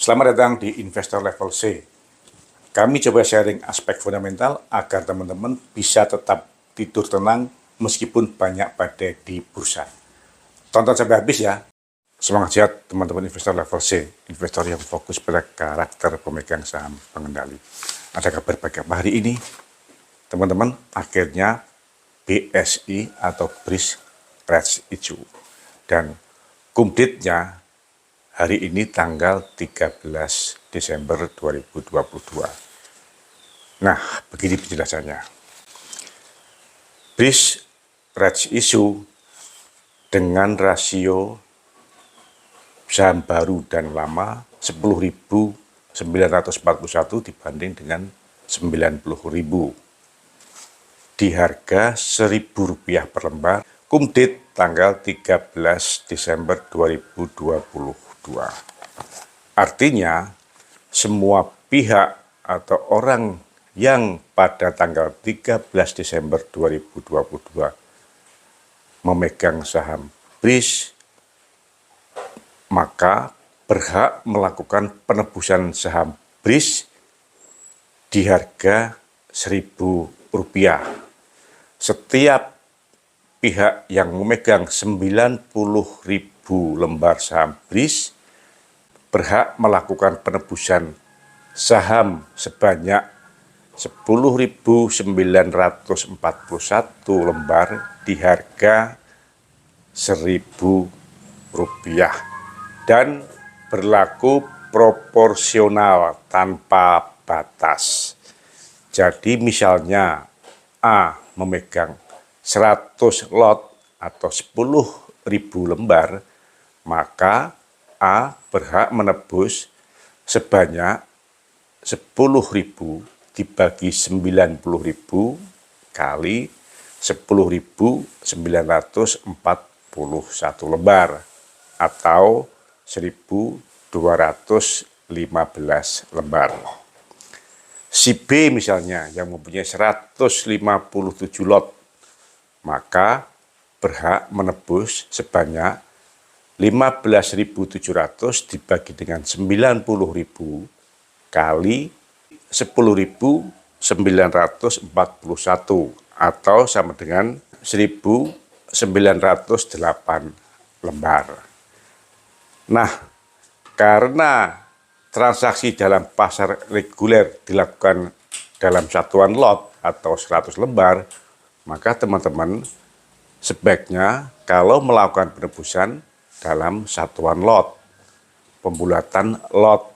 Selamat datang di Investor Level C. Kami coba sharing aspek fundamental agar teman-teman bisa tetap tidur tenang meskipun banyak badai di bursa. Tonton sampai habis ya. Semangat sehat teman-teman investor level C, investor yang fokus pada karakter pemegang saham pengendali. Ada kabar baik apa hari ini? Teman-teman, akhirnya BSI atau Bris Rights Issue dan kumditnya hari ini tanggal 13 Desember 2022. Nah, begini penjelasannya. Bris Rights Issue dengan rasio saham baru dan lama 10.941 dibanding dengan 90.000. Di harga Rp1.000 per lembar, kumdit tanggal 13 Desember 2022. Artinya, semua pihak atau orang yang pada tanggal 13 Desember 2022 memegang saham Bris, maka berhak melakukan penebusan saham Bris di harga Rp1.000. Setiap pihak yang memegang 90.000 lembar saham Bris berhak melakukan penebusan saham sebanyak 10.941 lembar di harga Rp1.000 dan berlaku proporsional tanpa batas. Jadi misalnya A memegang 100 lot atau 10.000 lembar, maka A berhak menebus sebanyak 10.000 dibagi 90.000 kali 10.941 lembar atau 1.215 lembar. Si B misalnya yang mempunyai 157 lot, maka berhak menebus sebanyak 15.700 dibagi dengan 90.000 kali 10.941 atau sama dengan 1.908 lembar. Nah, karena transaksi dalam pasar reguler dilakukan dalam satuan lot atau 100 lembar, maka teman-teman sebaiknya kalau melakukan penebusan dalam satuan lot, pembulatan lot.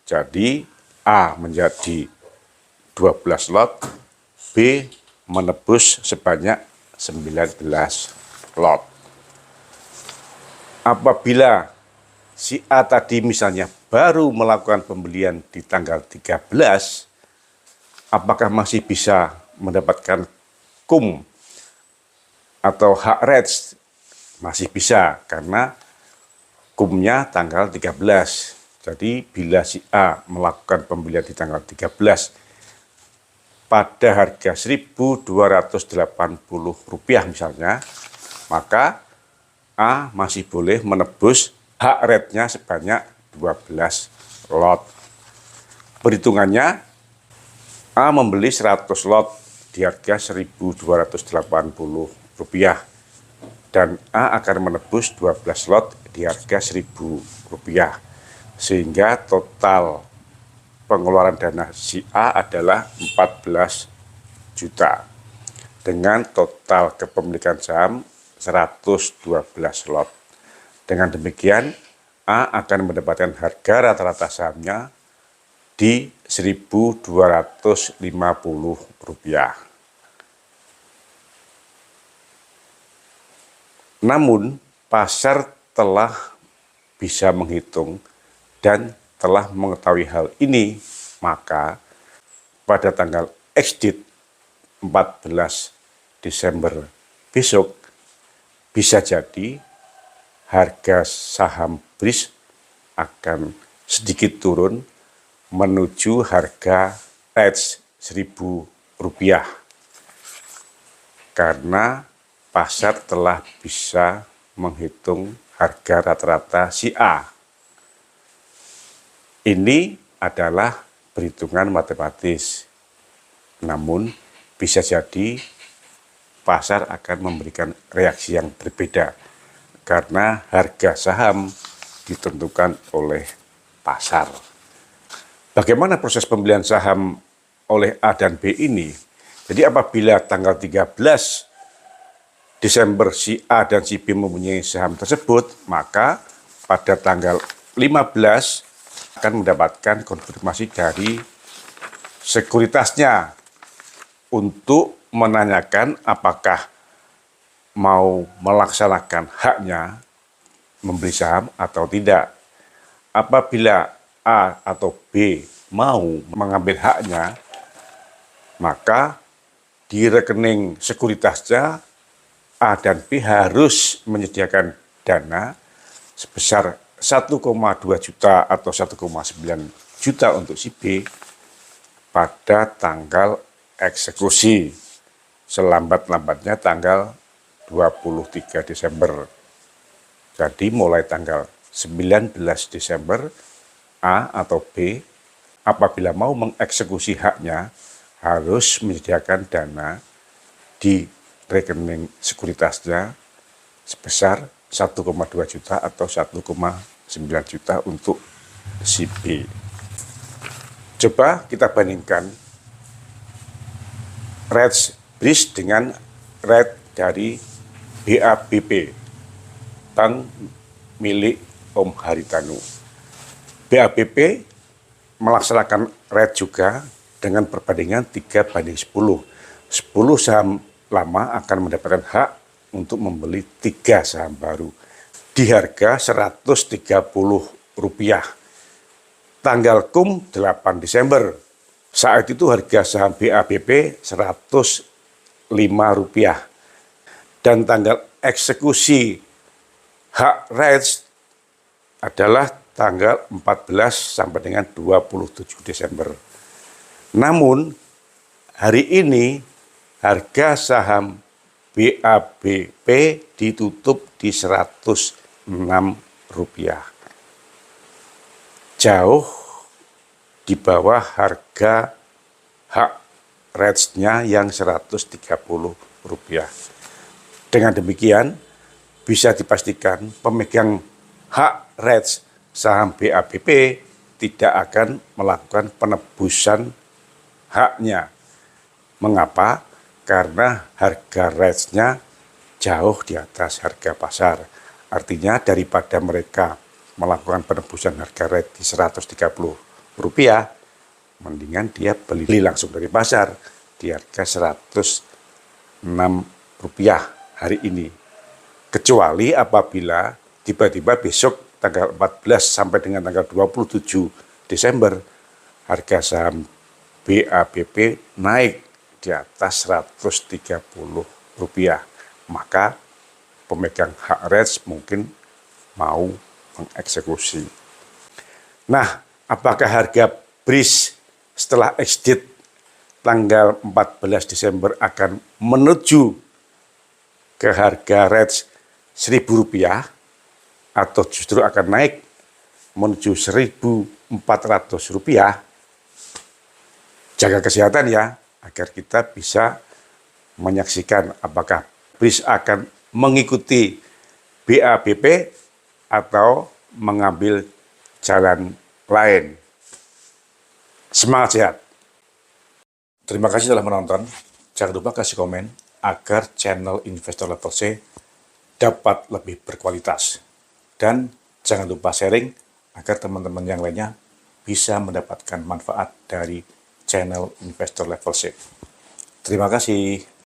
Jadi A menjadi 12 lot, B menebus sebanyak 19 lot. Apabila si A tadi misalnya baru melakukan pembelian di tanggal 13, apakah masih bisa mendapatkan kum atau hak rights? Masih bisa, karena kumnya tanggal 13. Jadi bila si A melakukan pembelian di tanggal 13 pada harga Rp1.280 misalnya, maka A masih boleh menebus hak rate-nya sebanyak 12 lot. Perhitungannya, A membeli 100 lot di harga Rp1.280 dan A akan menebus 12 lot di harga Rp1.000, sehingga total pengeluaran dana si A adalah 14 juta dengan total kepemilikan saham 112 lot. Dengan demikian, A akan mendapatkan harga rata-rata sahamnya di Rp1.250. Namun, pasar telah bisa menghitung dan telah mengetahui hal ini, maka pada tanggal ex-date 14 Desember besok bisa jadi harga saham Bris akan sedikit turun menuju harga edge Rp1.000 karena pasar telah bisa menghitung harga rata-rata si A. Ini adalah perhitungan matematis. Namun bisa jadi pasar akan memberikan reaksi yang berbeda karena harga saham ditentukan oleh pasar. Bagaimana proses pembelian saham oleh A dan B ini? Jadi apabila tanggal 13 Desember si A dan si B mempunyai saham tersebut, maka pada tanggal 15 akan mendapatkan konfirmasi dari sekuritasnya untuk menanyakan apakah mau melaksanakan haknya membeli saham atau tidak. Apabila A atau B mau mengambil haknya, maka di rekening sekuritasnya A dan B harus menyediakan dana sebesar 1,2 juta atau 1,9 juta untuk si B pada tanggal eksekusi, selambat-lambatnya tanggal 23 Desember. Jadi mulai tanggal 19 Desember, A atau B apabila mau mengeksekusi haknya harus menyediakan dana di rekening sekuritasnya sebesar 1,2 juta atau 1,9 juta untuk si B. Coba kita bandingkan rate BRIS dengan rate dari BABP, bank milik Om Haritanu. BABP melaksanakan rate juga dengan perbandingan 3:10. 10 saham lama akan mendapatkan hak untuk membeli 3 saham baru di harga Rp130. Tanggal KUM 8 Desember. Saat itu harga saham BABP Rp105. Dan tanggal eksekusi hak rights adalah tanggal 14 sampai dengan 27 Desember. Namun hari ini harga saham BABP ditutup di Rp106. Jauh di bawah harga hak rights-nya yang Rp130. Dengan demikian bisa dipastikan pemegang hak rights saham BABP tidak akan melakukan penebusan haknya. Mengapa? Karena harga rights-nya jauh di atas harga pasar. Artinya daripada mereka melakukan penebusan harga rights di Rp130, mendingan dia beli langsung dari pasar di harga Rp106 hari ini. Kecuali apabila tiba-tiba besok tanggal 14 sampai dengan tanggal 27 Desember harga saham BABP naik di atas Rp130, maka pemegang hak rights mungkin mau mengeksekusi. Nah, apakah harga BRIS setelah exit tanggal 14 Desember akan menuju ke harga rights Rp1.000 atau justru akan naik menuju Rp1.400? Jaga kesehatan ya, agar kita bisa menyaksikan apakah BRIS akan mengikuti BABP atau mengambil jalan lain. Semangat sehat. Terima kasih telah menonton. Jangan lupa kasih komen agar channel Investor Level C dapat lebih berkualitas. Dan jangan lupa sharing agar teman-teman yang lainnya bisa mendapatkan manfaat dari channel Investor Level C. Terima kasih.